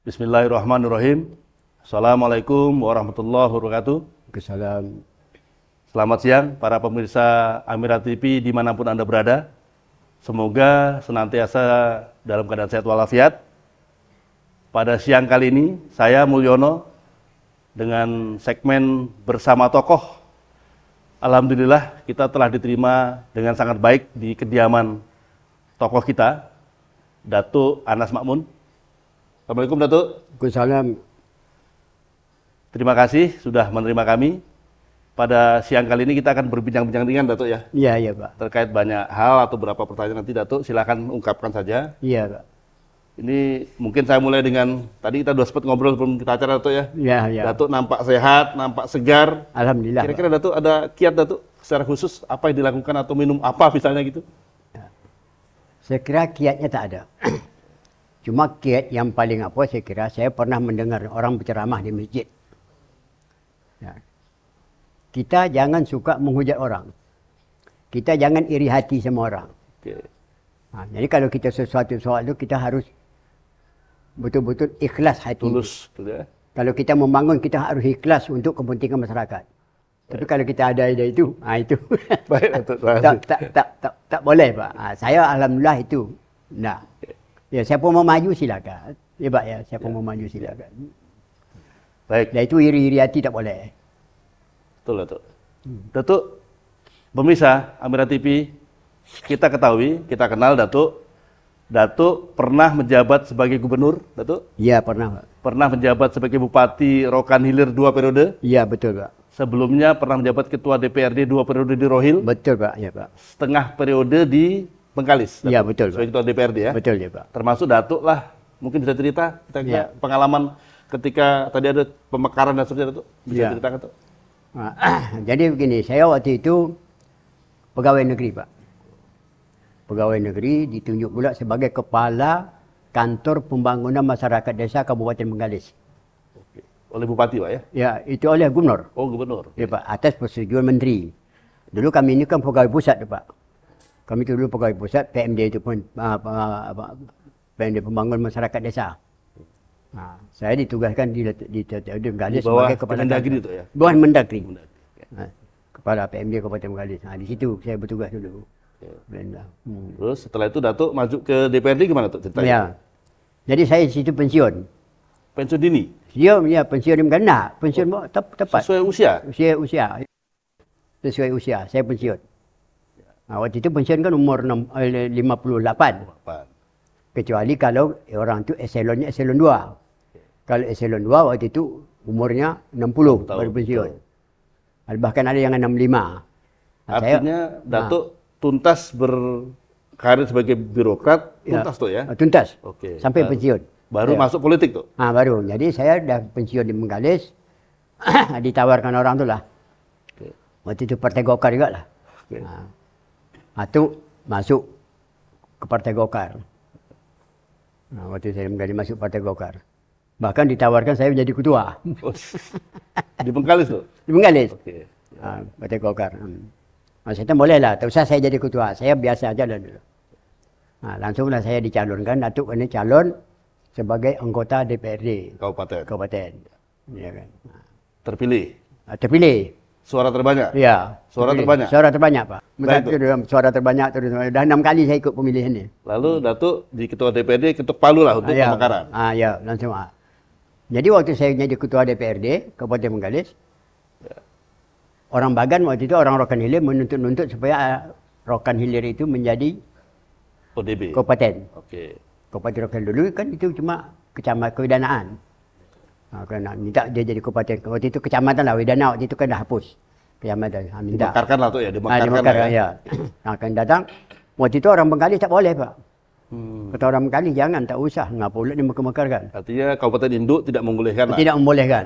Bismillahirrahmanirrahim. Assalamualaikum warahmatullahi wabarakatuh. Kesalam. Selamat siang para pemirsa Amira TV dimanapun Anda berada. Semoga senantiasa dalam keadaan sehat walafiat. Pada siang kali ini saya Mulyono dengan segmen Bersama Tokoh. Alhamdulillah kita telah diterima dengan sangat baik di kediaman tokoh kita, Datuk Anas Makmun. Assalamualaikum Datuk. Kesalam. Terima kasih sudah menerima kami. Pada siang kali ini kita akan berbincang-bincang dengan Datuk ya. Iya, Pak. Terkait banyak hal atau beberapa pertanyaan nanti Datuk silakan ungkapkan saja. Iya, Pak. Ini mungkin saya mulai dengan tadi kita sudah sempat ngobrol sebelum kita acara Datuk ya. Iya, iya. Datuk nampak sehat, nampak segar. Alhamdulillah. Kira-kira Datuk ada kiat Datuk secara khusus apa yang dilakukan atau minum apa misalnya gitu? Saya kira kiatnya tak ada. Cuma kiat yang paling apa saya kira, saya pernah mendengar orang berceramah di masjid. Ya. Kita jangan suka menghujat orang. Kita jangan iri hati sama orang. Oke. Jadi kalau kita sesuatu soal itu kita harus betul-betul ikhlas hati. Tulus, betul ya. Kalau kita membangun kita harus ikhlas untuk kepentingan masyarakat. Tapi kalau kita ada itu, itu Baik Datuk, terima kasih. tak boleh Pak. Saya alhamdulillah itu. Nah, ya siapa mau maju silakan. Ya Pak ya, siapa mau maju silakan. Baik. Dan itu iri-iri hati tak boleh. Betul Datuk. Datuk, pemirsa Amira TV, kita ketahui, kita kenal Datuk. Datuk pernah menjabat sebagai gubernur, Datuk. Iya pernah Pak. Pernah menjabat sebagai Bupati Rokan Hilir 2 periode. Iya betul Pak. Sebelumnya pernah menjabat Ketua DPRD 2 periode di Rohil. Betul Pak, ya Pak. Setengah periode di Bengkalis. Iya betul Pak. Sebagai Ketua DPRD ya. Betul ya Pak. Termasuk Datuk lah, mungkin bisa cerita Ya. pengalaman ketika tadi ada pemekaran dan seterusnya Datuk. Bisa Ya. ceritakan Datuk. Jadi begini, saya waktu itu pegawai negeri Pak. Pegawai negeri ditunjuk pula sebagai Kepala Kantor Pembangunan Masyarakat Desa Kabupaten Bengkalis. Oke. Oleh Bupati Pak ya? Ya, itu oleh Gubernur. Oh Gubernur. Ya Pak, atas persetujuan Menteri. Dulu kami ini kan pegawai pusat Pak. Kami itu dulu pegawai pusat, PMD itu pun PMD Pembangunan Masyarakat Desa. Saya ditugaskan di Bengkalis sebagai Kepala Mendagri Kantor. itu ya? Bukan Mendagri. Mendagri. Kepala PMD Kabupaten Bengkalis. Di situ saya bertugas dulu. Terus setelah itu Datuk maju ke DPRD gimana tuh ceritanya? Ya. Jadi saya di situ pensiun. Pensiun dini? Ya, pensiun di mana? Pensiun tepat. Sesuai usia? Usia. Sesuai usia, saya pensiun. Waktu itu pensiun kan umur 58. Kecuali kalau orang itu eselonnya eselon 2. Kalau eselon 2 waktu itu umurnya 60 baru pensiun. Bahkan ada yang 65. Artinya Datuk tuntas berkarir sebagai birokrat, tuntas tuh ya? Tuntas. Oke. Sampai pensiun. Baru masuk politik tuh? Baru. Jadi saya dah pensiun di Bengkalis. Ditawarkan orang tu lah. Oke. Waktu itu Partai Golkar juga lah. Oke. Itu masuk ke Partai Golkar. Waktu saya menjadi masuk Partai Golkar. Bahkan ditawarkan saya menjadi ketua. Di Bengkalis tuh? Di Bengkalis. Oke. Partai Golkar. Saya kata boleh lah, tak usah saya jadi ketua. Saya biasa aja lah dulu. Langsunglah saya dicalonkan. Datuk ini calon sebagai anggota DPRD. Kabupaten. Ya kan. Terpilih? Terpilih. Suara terbanyak? Ya. Suara terbanyak? Suara terbanyak Pak. Baik, Suara terbanyak terus. Dah 6 kali saya ikut pemilihan ini. Lalu Datuk di Ketua DPRD ketuk palu lah untuk pemekaran? Ya, langsung. Jadi waktu saya jadi Ketua DPRD Kabupaten Bengkalis, orang Bagan waktu itu orang Rokan Hilir menuntut supaya Rokan Hilir itu menjadi ODB? Kabupaten. Oke. Kabupaten Rokan dulu kan itu cuma kecamatan kewidanaan. Kena minta dia jadi kabupaten. Waktu itu kecamatan lah, Widana waktu itu kan dah hapus. Kecamatan. Minta. Dimekarkan lah tuh ya? Dimekarkan ya. Akan datang. Waktu itu orang Bengkalis tak boleh Pak. Kata orang Bengkalis jangan, tak usah. Ngapa pula dimekarkan? Artinya Kabupaten Induk tidak membolehkan lah? Tidak membolehkan.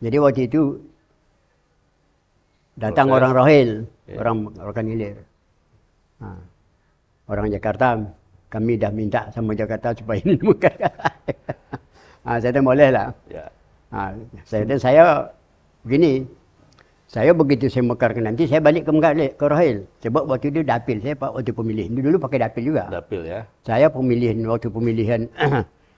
Jadi waktu itu datang orang Rohil, orang Rokan Hilir. Orang Jakarta, kami dah minta sama Jakarta supaya ini dimekarkan. Saya kata boleh lah. Ya. Saya begini, saya begitu saya mekarkan nanti, saya balik ke Rohil. Sebab waktu itu dapil, saya waktu pemilihan. Dulu pakai dapil juga. Dapil ya. Saya waktu pemilihan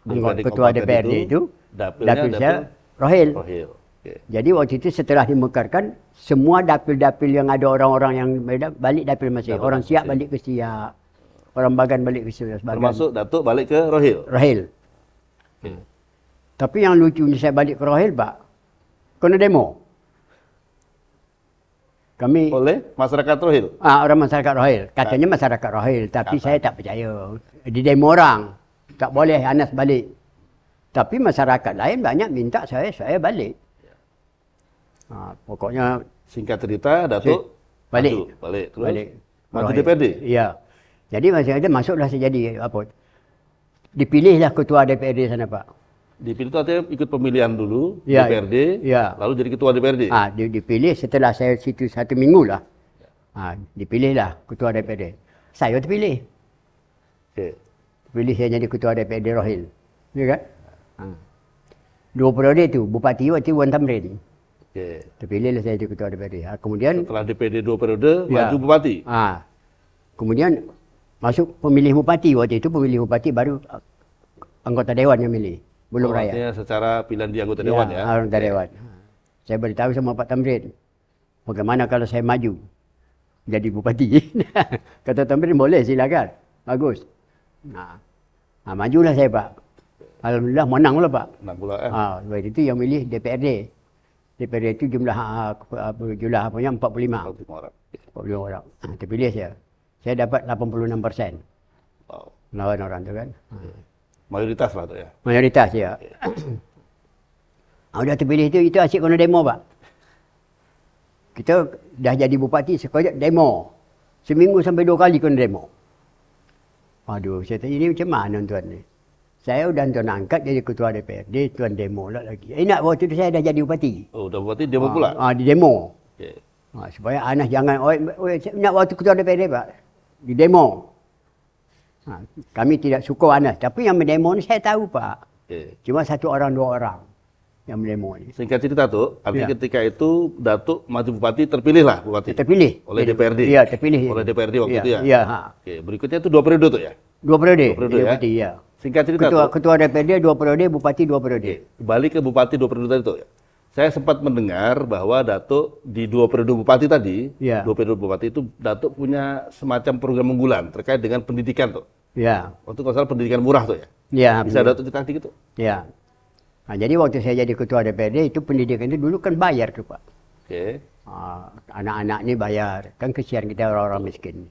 anggota DPRD ketua kabupaten DPRD itu dapilnya dapil saya dapil Rohil. Rohil. Oke. Jadi waktu itu setelah dimekarkan, semua dapil-dapil yang ada orang-orang yang balik dapil masing. Dapil Orang Siak masing. balik ke Siak, orang Bagan balik ke Siak. Termasuk Datuk balik ke Rohil. Rohil. Oke. Tapi yang lucunya saya balik ke Rohil, Pak, kena demo. Kami Oleh masyarakat Rohil. orang masyarakat Rohil. Katanya masyarakat Rohil, tapi saya tak percaya. Di demo orang, tak boleh Anas balik. Tapi masyarakat lain banyak minta saya balik. Pokoknya Singkat cerita, Datuk balik. maju, balik. Terus balik. maju Rohil. DPRD. Iya. Jadi masing-masing masuklah saya jadi apa? Dipilihlah ketua DPRD sana, Pak. Dipilih itu artinya ikut pemilihan dulu Ya, DPRD, ya. lalu jadi ketua DPRD. Dipilih setelah saya situ 1 minggu lah. Dipilihlah ketua DPRD. Saya terpilih. Oke. Pilih saya jadi ketua DPRD Rohil. Ya kan? 2 periode itu, Bupati waktu Wan Tamrin. Oke. Terpilihlah saya jadi ketua DPRD. Kemudian Setelah DPRD 2 periode, Ya. maju bupati. kemudian masuk pemilih bupati. Waktu itu pemilih bupati baru anggota dewan yang milih. Belum Oh, rakyat. artinya secara pilihan di anggota dewan ya. Anggota dewan. Saya beritahu sama Pak Tamrin, bagaimana kalau saya maju jadi bupati? Kata Tamrin, boleh silakan. Bagus. Majulah saya, Pak. Alhamdulillah menang lah, Pak. 6 bulan. Waktu itu yang milih DPRD. DPRD itu jumlah apanya 45. 45 orang. 45 orang. Terpilih saya. Saya dapat 86% Wow. lawan orang tu kan. Mayoritas lah tuh ya. Mayoritas ya. Udah terpilih itu asyik kena demo, Pak. Kita dah jadi bupati sekejap demo. Seminggu sampai 2 kali kena demo. Aduh, saya tanya ini macam mana tuan ni? Saya udah tuan angkat jadi ketua DPRD, tuan demo lah lagi. Nak waktu itu saya dah jadi bupati. Oh, udah bupati demo pula. Di demo. Oke. Supaya Anas jangan, nak waktu ketua DPRD, Pak. Di demo. Kami tidak suka Anas. Tapi yang mendemo ni saya tahu, Pak. Oke. Cuma 1 orang 2 orang yang mendemo ni. Singkat cerita tuh, artinya Ya. ketika itu Datuk maju bupati, terpilih lah bupati. Terpilih. Oleh DPRD. Iya, terpilih. Oleh DPRD waktu Iya, itu ya. Iya, Oke, berikutnya itu 2 periode tuh ya. 2 periode. 2 periode ya. Bupati, ya. Singkat cerita tuh, Ketua DPRD 2 periode, bupati 2 periode. balik ke bupati 2 periode tadi tuh ya. Saya sempat mendengar bahwa Datuk di 2 periode bupati tadi, Ya. 2 periode bupati itu Datuk punya semacam program unggulan terkait dengan pendidikan tuh. Ya. Waktu kalau salah pendidikan murah tuh ya. Ya. Bisa Datuk cerita dikit tuh. Ya. Jadi waktu saya jadi ketua DPRD itu pendidikan itu dulu kan bayar tuh, Pak. Oke. Anak-anak ni bayar. Kan kesian kita orang-orang miskin.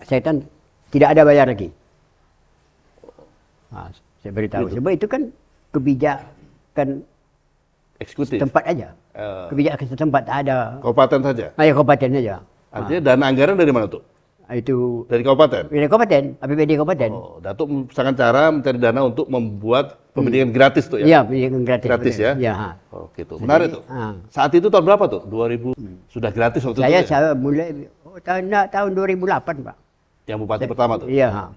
Saya tidak ada bayar lagi. Saya beritahu. Gitu. Sebab itu kan kebijakan Eksekutif. tempat aja. Kebijakan setempat tak ada. Kabupaten saja. Kabupaten saja. Artinya dana anggaran dari mana tuh? Itu Dari kabupaten. dari kabupaten, APBD kabupaten. Oh, Datuk misalkan cara mencari dana untuk membuat pendidikan gratis tuh ya? Iya, pendidikan gratis. Gratis ya? Iya. Oh, gitu. Menarik tuh. Ah. Saat itu tahun berapa tuh? 2000 sudah gratis waktu itu ya? Saya mulai tahun 2008, Pak. Yang bupati pertama tuh. Iya.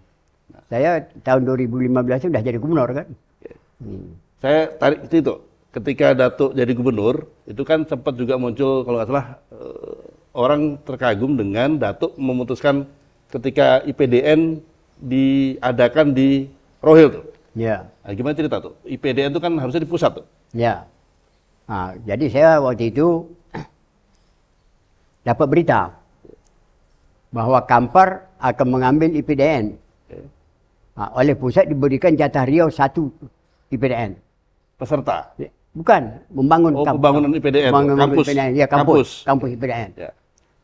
Saya tahun 2015 sudah jadi gubernur kan. Saya tarik ke situ. Ketika Datuk jadi gubernur, itu kan sempat juga muncul kalau nggak salah orang terkagum dengan Datuk memutuskan ketika IPDN diadakan di Rohil tuh. Iya. Nah, gimana cerita tuh? IPDN itu kan harusnya di pusat tuh. Ya. Jadi saya waktu itu dapat berita bahwa Kampar akan mengambil IPDN. Oke. Oleh pusat diberikan jatah Riau 1 IPDN. Peserta. Bukan, membangun Oh, pembangunan IPDN, Membangun kampus. IPDN. Ya, Kampus. kampus IPDN. Ya.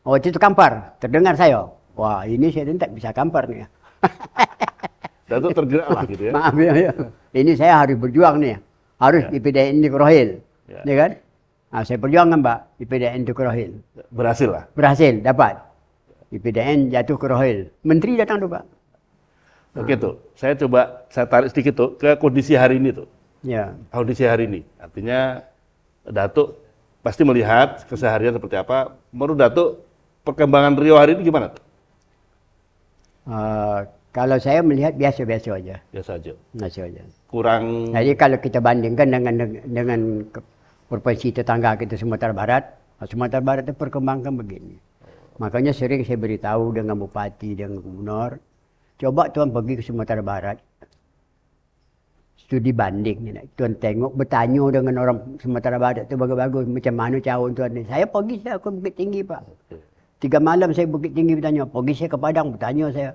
Waktu itu Kampar, terdengar saya. Wah, ini saya tak bisa Kampar nih. Datuk tergerak lah gitu ya. Maaf ya. Ini saya harus berjuang nih. Harus IPDN di Rohil. Ya. Ya kan? Saya perjuangkan, Pak, IPDN itu ke Rohil. Berhasil lah. Berhasil, dapat. IPDN jatuh ke Rohil. Menteri datang tuh, Pak. Oke tuh. Saya tarik sedikit tuh ke kondisi hari ini tuh. Ya. Kondisi hari ini. Artinya Datuk pasti melihat keseharian seperti apa. Menurut Datuk perkembangan Riau hari ini gimana tuh? Kalau saya melihat biasa-biasa aja. Biasa aja. Biasa aja. Kurang Jadi kalau kita bandingkan dengan provinsi tetangga kita Sumatera Barat, Sumatera Barat itu perkembangan begini. Makanya sering saya beritahu dengan bupati, dengan gubernur, coba tuan pergi ke Sumatera Barat, studi banding ni. Tuan tengok, bertanya dengan orang Sumatera Barat tu bagus-bagus. Macam mana cara tuan ni. Saya pergi saya ke Bukit Tinggi Pak. 3 malam saya Bukit Tinggi bertanya. Pergi saya ke Padang bertanya saya.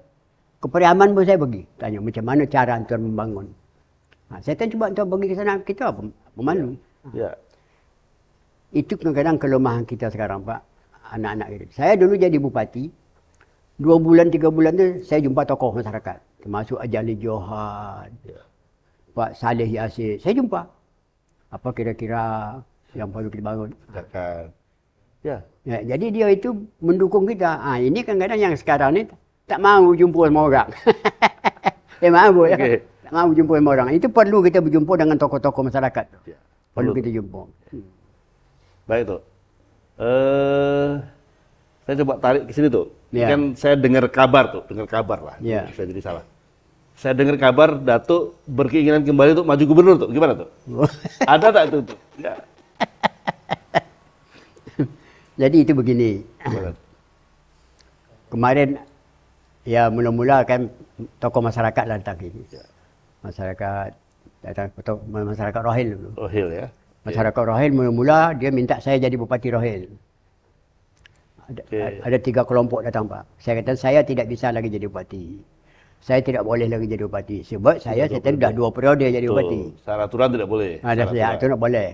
Ke Periaman pun saya pergi. Tanya macam mana cara tuan membangun. Saya cuba tuan pergi ke sana. Kita pemalu. Ya. Itu kadang-kadang kelemahan kita sekarang Pak. Anak-anak kita. Saya dulu jadi bupati. 2 bulan, 3 bulan tu saya jumpa tokoh masyarakat. Termasuk Ajali Johan. Ya. Pak Saleh Yasir, saya jumpa. Apa kira-kira yang perlu kita bangun? Jangan. Ya. Ya, jadi dia itu mendukung kita. Ini kadang-kadang yang sekarang ni tak mahu jumpa sama orang. Maaf ya. Okay. Tak mahu jumpa sama orang. Itu perlu kita berjumpa dengan tokoh-tokoh masyarakat. Ya. Perlu kita jumpa. Baik tuh. Saya coba tarik ke sini tuh. Ya. Kan saya dengar kabar lah. Ya. Saya jadi salah. Saya dengar kabar Datuk berkeinginan kembali untuk maju gubernur tuh. Gimana tuh? Ada tak itu? Ya. Jadi itu begini. Gimana? Kemarin ya mula-mula kan tokoh masyarakat lah datang ini. Ya. Masyarakat datang masyarakat Rohil dulu. Rohil ya. Masyarakat Rohil mula-mula dia minta saya jadi bupati Rohil. Ada 3 kelompok datang Pak. Saya kata saya tidak bisa lagi jadi bupati. Saya tidak boleh lagi jadi bupati. Sebab saya dah 2 periode jadi bupati. Secara aturan tidak boleh. Ada saya itu nak boleh.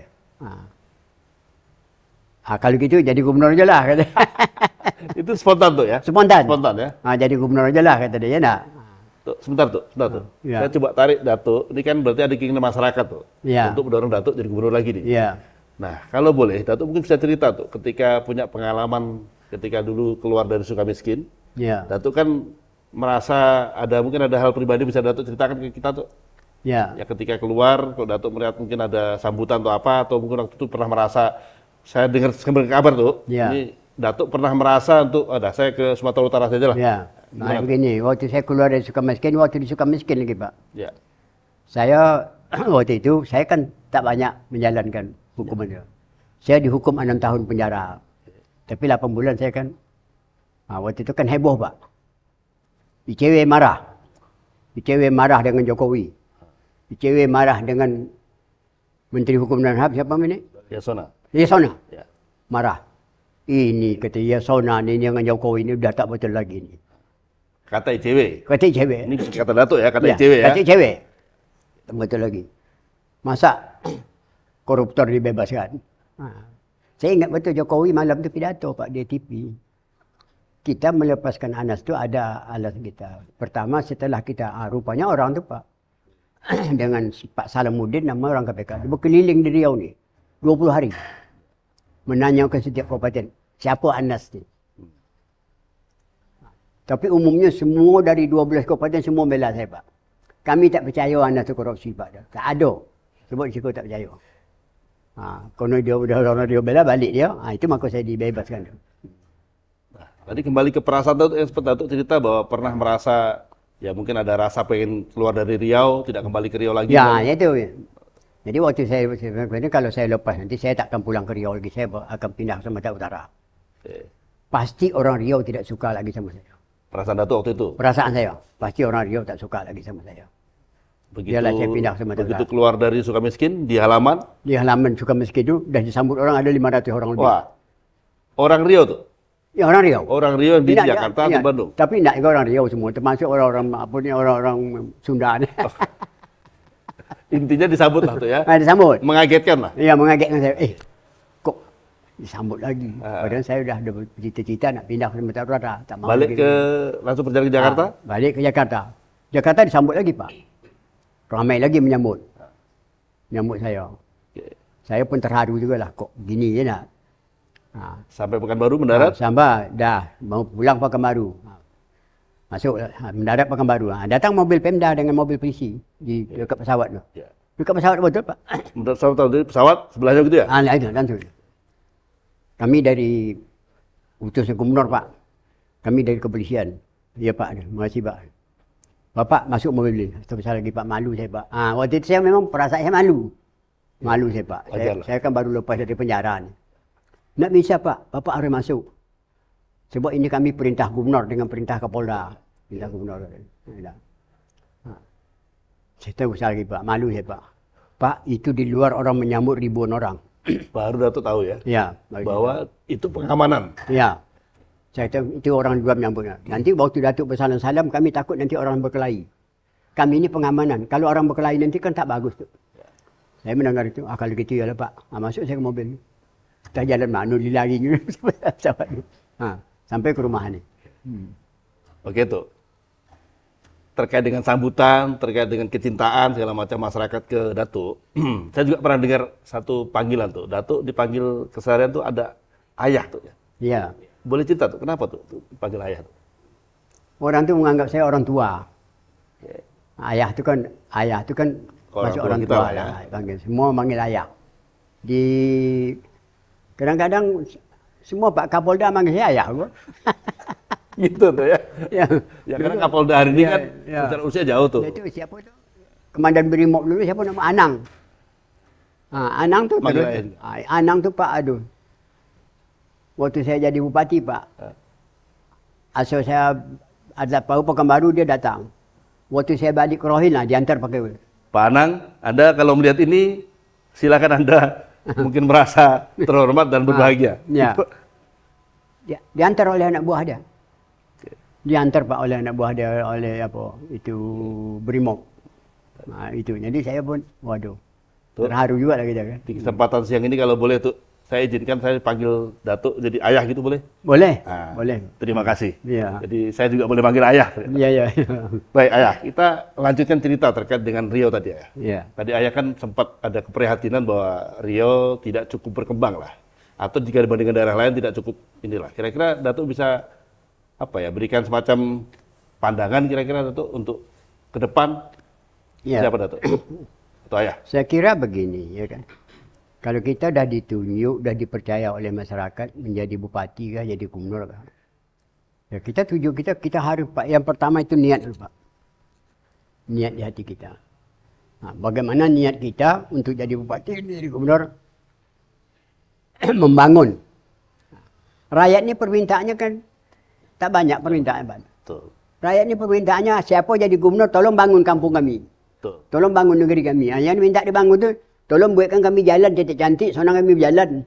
Kalau gitu jadi gubernur je lah kata. Itu spontan tuh ya? Spontan. Spontan ya? Jadi gubernur je lah kata dia, ya nak? Tuh, sebentar tuh. Ya. Saya coba tarik Datuk. Ini kan berarti ada keinginan masyarakat tuh. Ya. Untuk mendorong Datuk jadi gubernur lagi nih. Iya. Nah, kalau boleh, Datuk mungkin bisa cerita tuh. Ketika punya pengalaman, ketika dulu keluar dari Sukamiskin. Iya. Datuk kan merasa mungkin ada hal pribadi bisa Datuk ceritakan ke kita tuh. Iya. Ya ketika keluar, kalau Datuk melihat mungkin ada sambutan atau apa, atau mungkin waktu itu pernah merasa, saya dengar kabar tuh, Ya. ini Datuk pernah merasa untuk, saya ke Sumatera Utara saja lah. Ya. Nah, begini, waktu saya keluar dari Sukamiskin, waktu di Sukamiskin lagi Pak. Ya. Saya waktu itu saya kan tak banyak menjalankan hukuman itu. Saya dihukum 6 tahun penjara. Tapi 8 bulan saya kan waktu itu kan heboh Pak. ICW marah. ICW marah dengan Jokowi. ICW marah dengan Menteri Hukum dan HAM siapa ini? Yasona. Yasona. Ya. Marah. Ini kata Yasona ni dengan Jokowi ini dah tak betul lagi ni. Kata ICW. Kata ICW. Ini kata Datuk ya, kata Ya, ICW ya. kata ICW. Tak betul lagi. Masa koruptor dibebaskan? Saya ingat betul Jokowi malam tu pidato Pak di TV. Kita melepaskan Anas tu ada alasan kita. Pertama setelah kita, rupanya orang tu Pak. Dengan Pak Salamuddin nama orang KPK. Dia berkeliling di Riau ni. 20 hari. Menanyakan setiap kabupaten. Siapa Anas ni? Tapi umumnya semua dari 12 kabupaten semua bela saya Pak. Kami tak percaya Anas tu korupsi Pak. Tak ada. Sebab Ciko tak percaya. Kalau dia bela balik dia. Itu maka saya dibebaskan. Tadi kembali ke perasaan Datuk yang sempat Datuk cerita bahwa pernah merasa ya mungkin ada rasa pengen keluar dari Riau, tidak kembali ke Riau lagi. Ya, itu. Jadi waktu saya kalau saya lepas nanti saya tak akan pulang ke Riau lagi, saya akan pindah ke Sumatera Utara. Pasti orang Riau tidak suka lagi sama saya. Perasaan Datuk waktu itu. Perasaan saya, pasti orang Riau tak suka lagi sama saya. Biarlah saya pindah ke Sumatera Begitu Utara. keluar dari Sukamiskin di halaman. Di halaman Sukamiskin itu dah disambut orang ada 500 orang lebih. Wah. Orang Riau tuh. Ya orang Riau. Orang Riau yang di Jakarta atau Bandung. Tapi nak juga orang Riau semua, termasuk orang-orang orang Sunda ni. Intinya disambut lah tuh ya. Disambut. Mengagetkan lah. Ya, mengagetkan saya. Kok disambut lagi? Padahal saya dah ada cita-cita nak pindah ke Sumatera Utara. Tak mahu Balik lagi. langsung perjalanan ke Jakarta? Balik ke Jakarta. Jakarta disambut lagi Pak. Ramai lagi menyambut. Menyambut saya. Saya pun terharu juga lah. Kok gini je nak. Sampai Pekanbaru mendarat? Sampai dah mau pulang Pekanbaru. Masuk mendarat Pekanbaru. Datang mobil Pemda dengan mobil polisi di dekat pesawat tu. Ya. Dekat pesawat betul Pak. Mendarat pesawat sebelahnya gitu ya? Itu langsung. Kami dari utusan gubernur Pak. Kami dari kepolisian. Ya Pak, terima kasih Pak. Bapak masuk mobil ni. Sebesar lagi Pak, malu saya Pak. Waktu itu saya memang perasaan saya malu. Malu saya Pak. Saya kan baru lepas dari penjara ni. Nak bisa Pak, Bapak harus masuk. Sebab ini kami perintah gubernur dengan perintah Kapolda. Perintah gubernur. Saya tahu besar lagi Pak, malu saya Pak. Pak, itu di luar orang menyambut ribuan orang. Baru Datuk tahu ya, Ya, bahwa itu pengamanan. ya. Saya tahu itu orang di luar menyambutnya. Nanti waktu Datuk bersalam-salam, kami takut nanti orang berkelahi. Kami ini pengamanan. Kalau orang berkelahi nanti kan tak bagus tu. Saya mendengar itu, kalau gitu ya lah Pak. Masuk saya ke mobil. Kita jalan mana lari sampai ke rumah ni. Oke tuh. Terkait dengan sambutan, terkait dengan kecintaan segala macam masyarakat ke Datuk. Saya juga pernah dengar satu panggilan tuh. Datuk dipanggil keseharian tuh ada ayah tuh ya. Ya. Boleh cerita tuh, kenapa tuh dipanggil ayah tuh? Orang tu menganggap saya orang tua. Ayah tu kan masuk orang kita tua lah ya. lah. Panggil. Semua panggil ayah. Di kadang-kadang semua Pak Kapolda manggil saya ayah. Gitu tuh ya. Ya. Ya karena Kapolda hari ini kan secara usia jauh tuh. Itu siapa tu? Komandan Brimob dulu siapa nama Anang. Anang tu Manggil terus. ayah. Anang tu Pak aduh. Waktu saya jadi bupati Pak. Asal saya ada Pekanbaru dia datang. Waktu saya balik ke Rohil lah diantar pakai. Pak Anang, Anda kalau melihat ini silakan Anda mungkin merasa terhormat dan berbahagia. Ya. Diantar oleh anak buah dia. Diantar Pak oleh anak buah dia oleh apa itu Brimob. Itu. Jadi saya pun waduh. Terharu juga lah kita kan. Di kesempatan siang ini kalau boleh tuh saya izinkan saya panggil Datuk jadi ayah gitu boleh? Boleh. Nah, Boleh. Terima kasih. Iya. Jadi saya juga boleh panggil ayah. Iya, iya. Baik ayah, kita lanjutkan cerita terkait dengan Riau tadi ya. Iya. Tadi ayah kan sempat ada keprihatinan bahwa Riau tidak cukup berkembang lah. Atau jika dibandingkan daerah lain tidak cukup inilah. Kira-kira Datuk bisa apa ya berikan semacam pandangan kira-kira Datuk untuk ke depan Iya. siapa Datuk? Atau ayah? Saya kira begini, ya kan. Kalau kita dah ditunjuk, dah dipercaya oleh masyarakat menjadi bupati kah, jadi gubernur kah. Ya, kita tuju kita harus Pak. Yang pertama itu niat dulu Pak. Niat di hati kita. Bagaimana niat kita untuk jadi bupati, jadi gubernur, membangun. Rakyat ni permintaannya kan tak banyak permintaan Pak. Betul. Rakyat ni permintaannya siapa jadi gubernur, tolong bangun kampung kami. Betul. Tolong bangun negeri kami. Yang minta dibangun tu, tolong buatkan kami jalan cantik-cantik, seorang kami berjalan.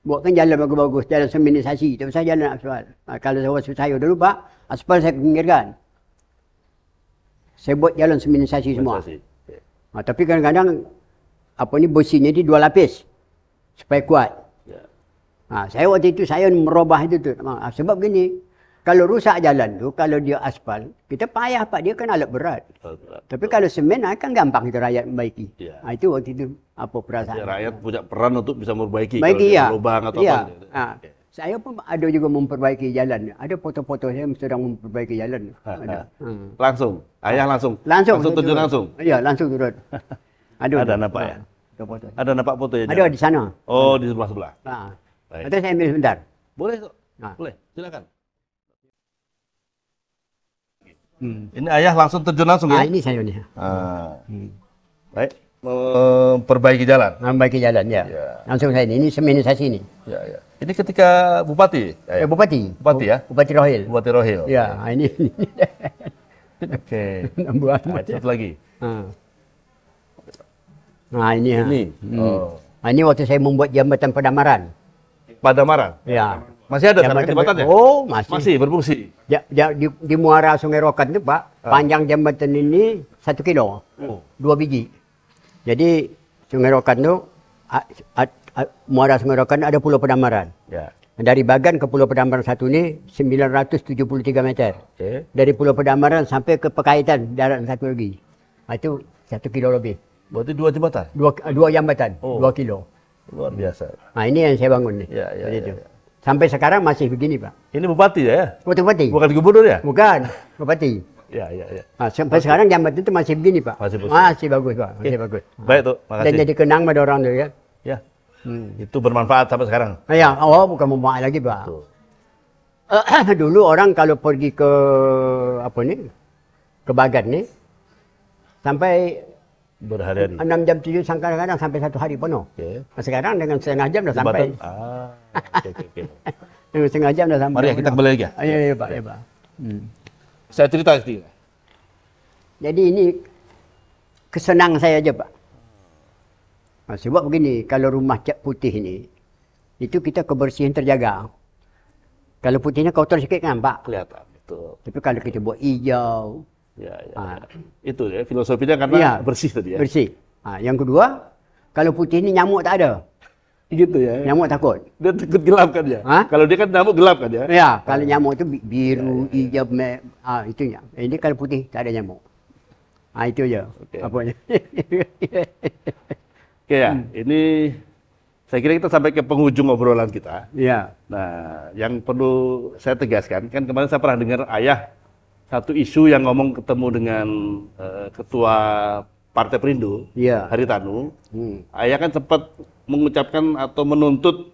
Buatkan jalan bagus-bagus, jalan seminisasi. Tak usah jalan aspal. Kalau saya dulu Pak, aspal saya pinggirkan. Saya buat jalan seminisasi semua. Tapi kadang-kadang besinya di 2 lapis. Supaya kuat. Ya. Saya waktu itu saya merubah itu tu. Sebab gini, kalau rusak jalan tu, kalau dia aspal, kita payah Pak, dia kan alat berat. Tapi kalau semen kan gampang kita rakyat membaiki. Ya. Itu waktu itu apa perasaan. Ya, rakyat punya peran untuk bisa memperbaiki. Baiki kalau ya. ada lubang atau Ya. apa. Saya pun ada juga memperbaiki jalan. Ada foto-foto saya sedang memperbaiki jalan. Ada. Langsung, ayah langsung. Langsung terjun turun. langsung. Iya, langsung turun. Ada nampak ya? Foto. Ada nampak foto ya? Ada di sana. Oh, di sebelah. Baik. Nanti saya ambil sebentar. Boleh, Tok. Nah. Boleh, silakan. Ini ayah langsung terjun langsung ya? Ini saya ni. Baik. Memperbaiki jalan. Memperbaiki jalan ya. Ya. Langsung saya ini seminisasi ini. Ya, ya. Ini ketika bupati? Ayah? Bupati. Bupati ya? Bupati Rohil. Bupati Rohil. Ya, ini. Oke. Buat. Satu lagi. Ini. Ini. Oh. Ini waktu saya membuat jambatan Padamaran. Padamaran? Ya. Masih ada sekarang jembatannya? Oh, masih. Masih berfungsi? Di muara Sungai Rokan itu Pak, panjang jambatan ini 1 kilo, 2 biji. Jadi Sungai Rokan itu, muara Sungai Rokan ada Pulau Padamaran. Ya. Dari Bagan ke Pulau Padamaran 1 ini 973 meter. Oke. Dari Pulau Padamaran sampai ke Pekaitan, darat satu lagi. Itu 1 kilo lebih. Berarti 2 jembatan? Dua jambatan, 2 kilo. Luar biasa. Ini yang saya bangun nih. Ya, ya, Itu. ya. Sampai sekarang masih begini Pak. Ini bupati ya? Bupati. Bukan gubernur ya? Bukan, bupati. Ya, ya, ya. Sampai sekarang jambatan itu masih begini Pak. Masih bagus Pak, masih bagus. Baik tuh, makasih. Dan jadi kenang pada orang tu ya. Ya. Itu bermanfaat sampai sekarang. Ya, bukan membuat lagi Pak. Tuh. Dulu orang kalau pergi ke ke Bagan ni, sampai Berhari-hari. 6 jam 7 kadang-kadang sampai 1 hari penuh. Oke. Sekarang dengan setengah jam dah sampai. Oke. Dengan setengah jam dah sampai. Mari kita kembali lagi ya. Iya Pak, ya Pak. Saya cerita sedikit. Jadi ini kesenang saya aja Pak. Sebab begini, kalau rumah cat putih ni, itu kita kebersihan terjaga. Kalau putihnya kotor sikit kan Pak. Kelihatan, betul. Tapi kalau kita buat hijau, Ya. Itu ya filosofinya karena ya, bersih tadi ya. Bersih. Yang kedua, kalau putih ni nyamuk tak ada. Gitu ya. Nyamuk takut. Dia takut gelap kan ya. Kalau dia kan nyamuk gelap kan ya. Ya, kalau nyamuk tu biru, hijau, itunya. Ini kalau putih tak ada nyamuk. Itu je. Oke. Apanya? Oke ya, ini saya kira kita sampai ke penghujung obrolan kita. Ya. Nah, yang perlu saya tegaskan, kan kemarin saya pernah dengar ayah satu isu yang ngomong ketemu dengan ketua Partai Perindo, Ya. Haritanu. Ayah kan sempat mengucapkan atau menuntut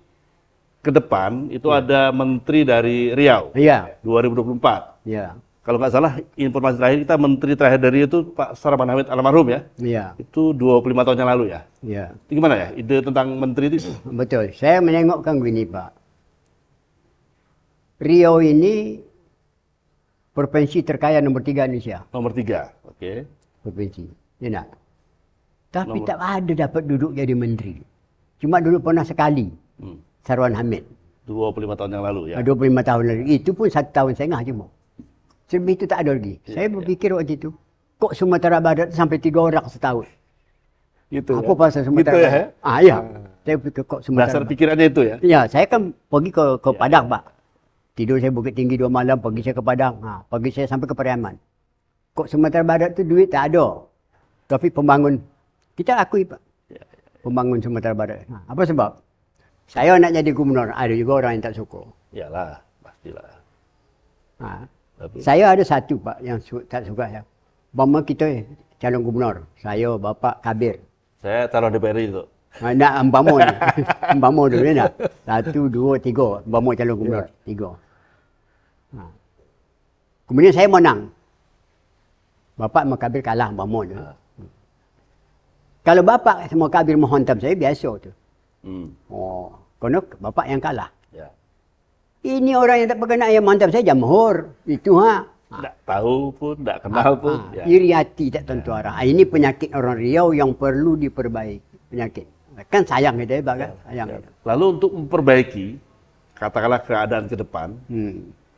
ke depan itu ada menteri dari Riau, Ya. 2024. Ya. Kalau nggak salah, informasi terakhir kita menteri terakhir dari itu Pak Sarman Hamid almarhum ya. Ya. Itu 25 tahun yang lalu ya. Ya. Itu gimana ya? Ide tentang menteri itu? Betul. Saya menengokkan begini Pak. Riau ini provinsi terkaya nomor 3 Indonesia. Nomor 3, oke. Provinsi. Ya nak? Tapi tak ada dapat duduk jadi menteri. Cuma dulu pernah sekali. Sarwan Hamid. 25 tahun yang lalu ya. 25 tahun lalu. Itu pun 1 tahun setengah cuma. Selebih itu tak ada lagi. Saya berfikir waktu itu, kok Sumatera Barat sampai 3 orang setahun? Gitu. Apa pasal Sumatera gitu Barat? Ya? Ya. Saya fikir kok Sumatera Dasar Barat. pikirannya itu ya. Ya, saya kan pergi ke Padang, Pak. Tidur saya Bukit Tinggi 2 malam, pergi saya ke Padang. Pagi saya sampai ke Pariaman. Kok Sumatera Barat tu duit tak ada. Tapi pembangun, kita akui Pak. Pembangun Sumatera Barat. Apa sebab? Saya nak jadi gubernur, ada juga orang yang tak suka. Iyalah, pastilah. Tapi Saya ada satu Pak yang tak suka ya. Bama kita calon gubernur. Saya, Bapak Kabir. saya calon DPR itu. Nak Mbamo ni. Mbamo dulu nak. 1, 2, 3. Mbamo calon gubernur. 3. Kemudian saya menang. Bapak sama Kabir kalah Mbamo tu. Kalau Bapak sama Kabir menghantam saya, biasa tu. Kerana Bapak yang kalah. Ya. Ini orang yang tak berkenan yang menghantam saya, jamhur. Itu Nggak tahu pun, nggak kenal pun. Ya. Iri hati tak tentu arah. Ini penyakit orang Riau yang perlu diperbaiki. Penyakit. Kan sayang kita kan? Sayang kita. Lalu untuk memperbaiki, katakanlah keadaan ke depan,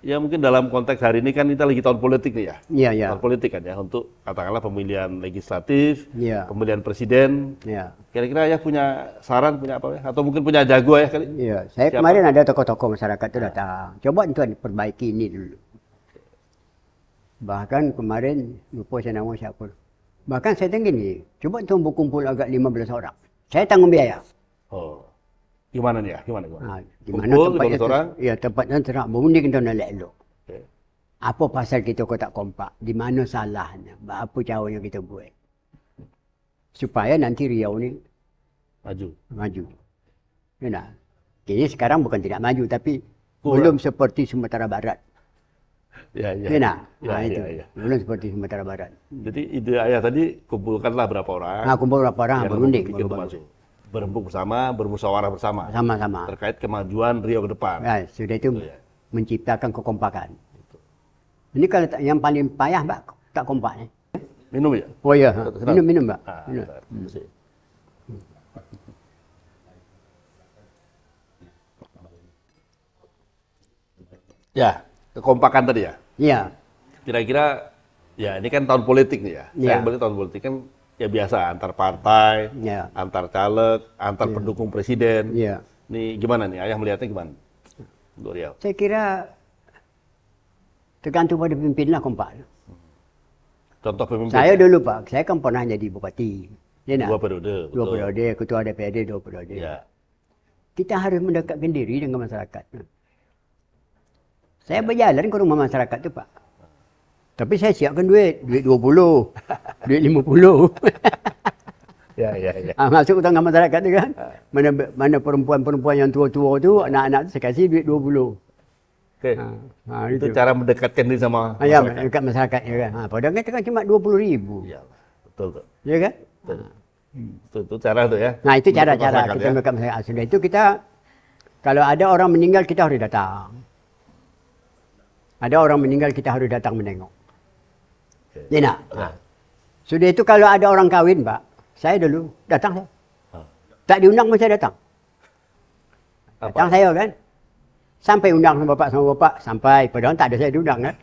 ya mungkin dalam konteks hari ini kan kita lagi tahun politik nih ya. Iya, iya. Tahun politik kan ya, untuk katakanlah pemilihan legislatif, Iya. pemilihan presiden. Iya. Kira-kira ya punya saran, punya apa ya? Atau mungkin punya jago ya kali? Iya, saya Siapa? kemarin ada tokoh-tokoh masyarakat tu datang. Coba tuan perbaiki ini dulu. Bahkan kemarin, lupa saya nama siapa. Bahkan saya tengok ni, coba tuan berkumpul agak 15 orang. Saya tanggung biaya. Oh, gimana nih ya? Gimana? Di mana Kumpul, tempatnya 15 orang? Ya, tempatnya terang. Berunding kita nak elok. Oke. Apa pasal kita kau tak kompak? Di mana salahnya? Apa caranya kita buat? Supaya nanti Riau ni maju. Ya nak? Kini sekarang bukan tidak maju, tapi belum seperti Sumatera Barat. Ya, Ya nak? Ya, Itu. ya. Belum seperti Sumatera Barat. Jadi ide ayah tadi, kumpulkanlah berapa orang. Kumpul berapa orang yang berunding. berpikir untuk maju. Berembuk bersama, bermusyawarah bersama. Sama-sama. Terkait kemajuan Riau ke depan. Ya, sudah itu Ya. menciptakan kekompakan. Ini kalau yang paling payah, Mbak, tak kompak ni. Minum ya? Oh ya, Senang. minum Mbak. Minum. Bentar, bersih. Ya, kekompakan tadi ya. Iya. Kira-kira, ya ini kan tahun politik nih ya. Saya Ya. berarti tahun politik kan ya biasa antar partai, Ya. antar caleg, antar pendukung presiden. Iya. Ini gimana nih? Ayah melihatnya gimana? Untuk Riau. Saya kira tergantung pada pemimpin lah kompak. Contoh pemimpin. Saya dulu Pak, saya kan pernah jadi bupati. Ya nak? 2 periode. Dua betul. periode, ketua DPRD 2 periode. Ya. Kita harus mendekatkan diri dengan masyarakat. Saya berjalan ke rumah masyarakat tu Pak. Tapi saya siapkan duit 20, duit 50. Ya, ya, ya. Masuk ke tengah masyarakat tu kan. Mana perempuan-perempuan yang tua-tua tu, anak-anak tu saya kasih duit 20. Oke. Itu Itu. cara mendekatkan diri sama Ya, masyarakat. dekat masyarakat ya kan. Padahal kita kan cuma 20.000. Iya, betul tuh. Ya kan? Itu cara tuh ya. Nah, itu cara-cara Masyarakat kita ya. mendekat masyarakat. Sudah itu kita, kalau ada orang meninggal kita harus datang. Ada orang meninggal kita harus datang menengok. Oke. Ya nak? Ya. Sudah itu kalau ada orang kawin, Pak, saya dulu datang saya. Tak diundang pun saya datang. Datang saya kan. Sampai undang sama bapak, sampai. Padahal tak ada saya diundang kan.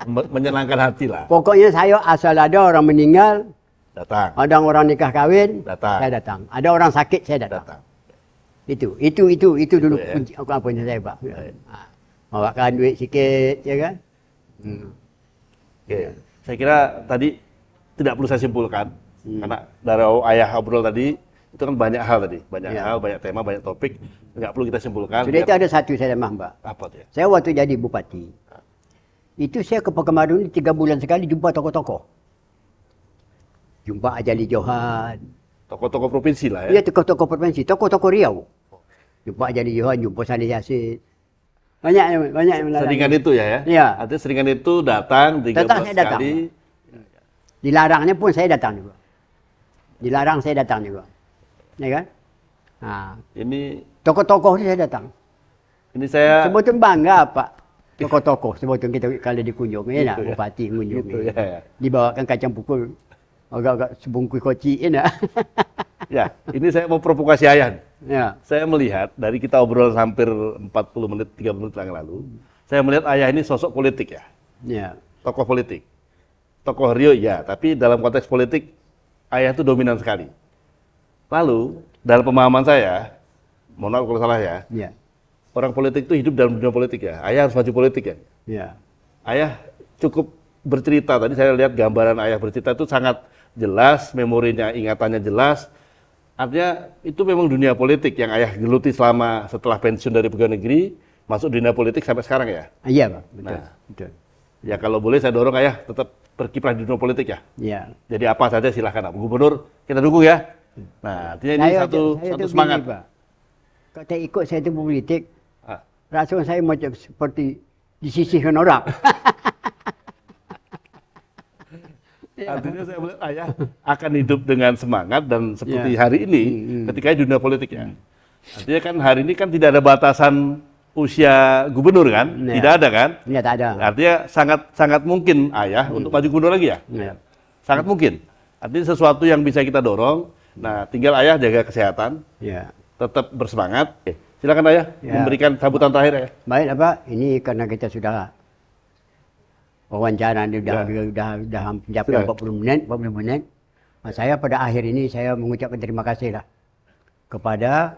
Menyenangkan hati lah. Pokoknya saya asal ada orang meninggal, Datang. ada orang nikah kawin, Datang. saya datang. Ada orang sakit, saya datang. Datang. Itu dulu ya. kunci apa saya, Pak. Bawakan duit sikit, ya kan? Oke. Saya kira tadi tidak perlu saya simpulkan. Karena dari ayah obrol tadi, itu kan banyak hal tadi. Banyak hal, banyak tema, banyak topik. Nggak perlu kita simpulkan. Sudah itu ada satu saya lemah, Mbak. Apa tuh ya? Saya waktu jadi bupati, itu saya ke Pekanbaru ini 3 bulan sekali jumpa tokoh-tokoh. Jumpa Ajali Johan. Tokoh-tokoh provinsi lah ya? Iya, tokoh-tokoh provinsi, tokoh-tokoh Riau. Jumpa Ajali Johan, jumpa Saleh Yassin. Banyak yang melarang. Seringan itu ya? Iya. Artinya seringan itu datang 3 Datang, bulan saya datang. sekali. Dilarangnya pun saya datang juga. Dilarang saya datang juga. Ya kan? Ini Tokoh-tokoh ini saya datang. saya Sebetulnya bangga, Pak. Tokoh-tokoh sebetulnya kita kalau dikunjung, ya nak, ya. bupati mengunjung. Gitu, ya. Dibawakan kacang pukul, agak-agak sebungkus koci, ya nak. Ya, ini saya mau provokasi ayah. Ya. Saya melihat dari kita obrol hampir 40 menit, 30 menit yang lalu, saya melihat ayah ini sosok politik ya, Ya. tokoh politik. Tokoh Rio ya, tapi dalam konteks politik, ayah itu dominan sekali. Lalu, dalam pemahaman saya, mohon maaf kalau salah ya, Ya. orang politik itu hidup dalam dunia politik ya, ayah harus maju politik ya. Ya. Ayah cukup bercerita, tadi saya lihat gambaran ayah bercerita itu sangat jelas, memorinya, ingatannya jelas. Artinya itu memang dunia politik yang ayah geluti selama setelah pensiun dari pegawai negeri, masuk dunia politik sampai sekarang ya. Iya, Pak. Betul. Nah. Betul. Ya kalau boleh saya dorong ayah tetap berkiprah di dunia politik ya. Ya. Jadi apa saja silahkan, Pak Gubernur kita dukung ya. Nah, artinya ini satu tuh semangat. gini, Pak. Kalau tak ikut saya itu politik, Ah, rasa saya macam seperti disisihkan orang. Artinya saya melihat ayah akan hidup dengan semangat dan seperti Ya. hari ini ketika di dunia politik ya. Artinya kan hari ini kan tidak ada batasan usia gubernur kan? Ya. Tidak ada kan? Ya, tak ada. Artinya sangat mungkin ayah untuk maju gubernur lagi ya? Ya. Sangat mungkin. Artinya sesuatu yang bisa kita dorong. Nah, tinggal ayah jaga kesehatan, Ya. tetap bersemangat. Oke, silakan ayah Ya. memberikan sambutan terakhir ya. Baik, Pak. Ini karena kita sudah wawancara ini udah mencapai Silakan. 40 menit. Saya pada akhir ini saya mengucapkan terima kasih lah kepada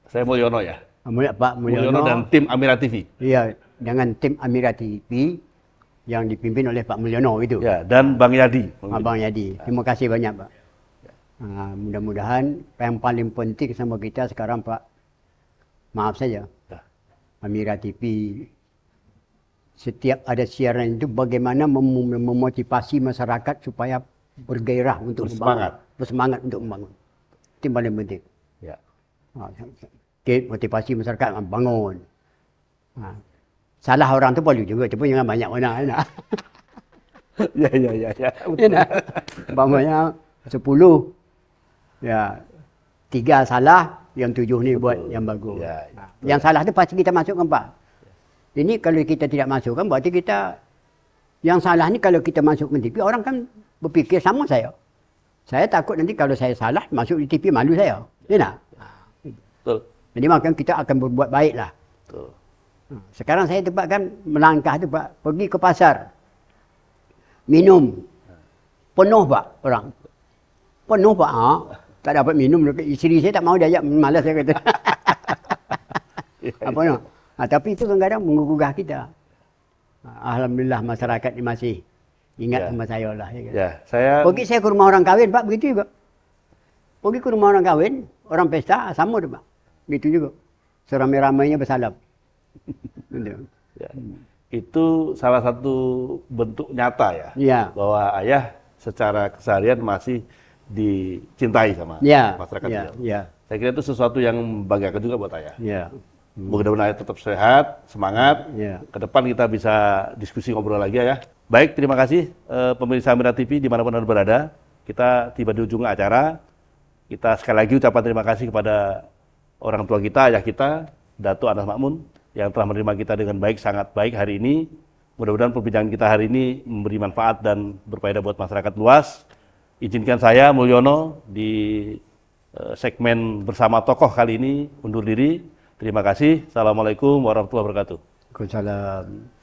Saya Mulyono ya. Pak Mulyono Dan tim Amira TV. Iya, dengan tim Amira TV yang dipimpin oleh Pak Mulyono itu. Ya, dan Bang Yadi. Abang Yadi. Terima kasih banyak, Pak. Mudah-mudahan yang paling penting sama kita sekarang, Pak, maaf saja, Ya. Amira TV, setiap ada siaran itu bagaimana memotivasi masyarakat supaya bergairah untuk Bersemangat. membangun. Bersemangat untuk membangun. Itu yang paling penting. Ya. Motivasi masyarakat bangun. Salah orang tu boleh juga, tapi jangan banyak orang. Ya. Ya, nah. Umpamanya 10, ya 3 salah, yang 7 ni buat yang bagus. Ya, Yang salah tu pasti kita masukkan, Pak. Ini kalau kita tidak masukkan, berarti kita, yang salah ni kalau kita masukkan TV, orang kan berfikir sama saya. Saya takut nanti kalau saya salah, masuk di TV, malu saya. Ya tak? Betul. Jadi makanya kita akan berbuat baik lah. Betul. Sekarang saya tempatkan melangkah tu, Pak, pergi ke pasar. Minum. Penuh, Pak, orang. Penuh, Pak. Tak dapat minum. Isteri saya tak mau diajak, malas saya kata. Apa no? Tapi itu kadang-kadang menggugah kita. Alhamdulillah masyarakat ni masih ingat Ya. sama saya lah. Ya, Ya, saya pergi saya ke rumah orang kahwin, Pak, begitu juga. Pergi ke rumah orang kahwin, orang pesta, sama tu, Pak. Begitu juga. Seramai-ramainya bersalam. Gitu. ya, itu salah satu bentuk nyata ya, Ya. bahwa ayah secara keseharian masih dicintai sama Ya. masyarakat. Ya. Riau. Ya. Saya kira itu sesuatu yang membanggakan juga buat ayah. Ya. Mudah-mudahan ayah tetap sehat, semangat. Ya. Ke depan kita bisa diskusi ngobrol lagi ya. Baik, terima kasih pemirsa Amira TV dimanapun Anda berada. Kita tiba di ujung acara. Kita sekali lagi ucapkan terima kasih kepada orang tua kita, ayah kita, Datuk Anas Makmun, yang telah menerima kita dengan baik, sangat baik hari ini. Mudah-mudahan perbincangan kita hari ini memberi manfaat dan berfaedah buat masyarakat luas. Izinkan saya, Mulyono, di segmen Bersama Tokoh kali ini undur diri. Terima kasih. Assalamualaikum warahmatullahi wabarakatuh. Waalaikumsalam.